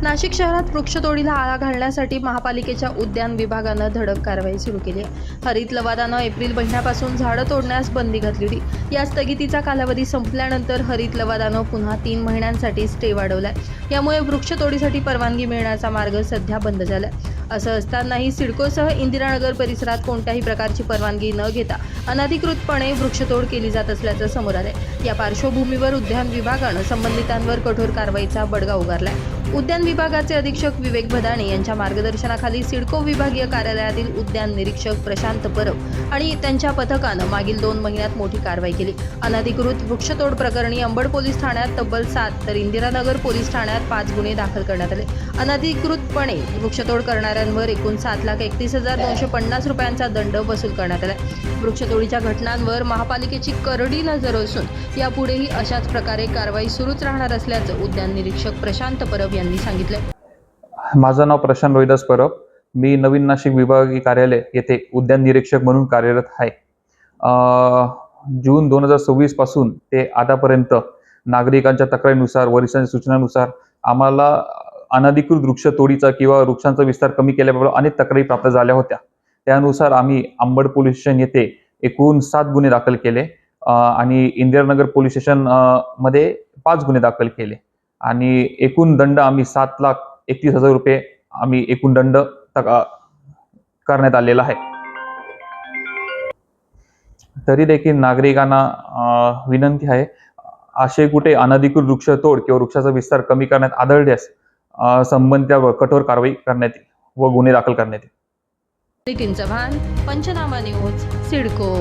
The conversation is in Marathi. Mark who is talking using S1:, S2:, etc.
S1: नाशिक शहरात वृक्षतोडीला आळा घालण्यासाठी महापालिकेच्या उद्यान विभागानं धडक कारवाई सुरू केली आहे। हरित लवादानं एप्रिल महिन्यापासून झाडं तोडण्यास बंदी घातली होती। या स्थगितीचा कालावधी संपल्यानंतर हरित लवादानं पुन्हा 3 महिन्यांसाठी स्टे वाढवलाय। यामुळे वृक्षतोडीसाठी परवानगी मिळण्याचा मार्ग सध्या बंद झालाय। असं असतानाही सिडकोसह इंदिरानगर परिसरात कोणत्याही प्रकारची परवानगी न घेता अनधिकृतपणे वृक्षतोड केली जात असल्याचं समोर आलंय। या पार्श्वभूमीवर उद्यान विभागानं संबंधितांवर कठोर कारवाईचा बडगा उगारलाय। उद्यान विभागाचे अधीक्षक विवेक भदाणे यांच्या मार्गदर्शनाखाली सिडको विभागीय कार्यालयातील उद्यान निरीक्षक प्रशांत परब आणि त्यांच्या पथकानं मागील 2 महिन्यात मोठी कारवाई केली। अनधिकृत वृक्षतोड प्रकरणी अंबड पोलीस ठाण्यात तब्बल 7 तर इंदिरानगर पोलीस ठाण्यात 5 गुन्हे दाखल करण्यात आले। अनधिकृतपणे वृक्षतोड करणाऱ्यांवर एकूण 7,31,250 रुपयांचा दंड वसूल करण्यात आला। वृक्षतोडीच्या घटनांवर महापालिकेची करडी नजर असून यापुढेही अशाच प्रकारे कारवाई सुरूच राहणार असल्याचं उद्यान निरीक्षक प्रशांत परब यांनी सांगितलं।
S2: माझं नाव प्रशांत रोहिदास परब, मी नवीन नाशिक विभागीय कार्यालय येथे उद्यान निरीक्षक म्हणून कार्यरत आहे। जून 2026 पासून ते आतापर्यंत नागरिकांच्या तक्रारीनुसार वरिष्ठांच्या सूचनानुसार आम्हाला अनधिकृत वृक्षतोडीचा किंवा वृक्षांचा विस्तार कमी केल्याबाबत अनेक तक्रारी प्राप्त झाल्या होत्या। त्यानुसार आम्ही अंबड पोलीस स्टेशन येथे एकूण 7 गुन्हे दाखल केले आणि इंदिरानगर पोलीस स्टेशन मध्ये 5 गुन्हे दाखल केले आणि एकूण दंड आम्ही 7,31,000 रुपये आम्ही एकूण दंड करण्यात आलेला आहे। तरी देखील नागरिकांना विनंती आहे, असे कुठे अनधिकृत वृक्षतोड किंवा वृक्षाचा विस्तार कमी करण्यात आढळल्यास संबंधितांवर कठोर कारवाई करण्यात येईल व गुन्हे दाखल करण्यात येईल।
S1: नितीन चव्हाण, पंचनामा न्यूज, सिडको।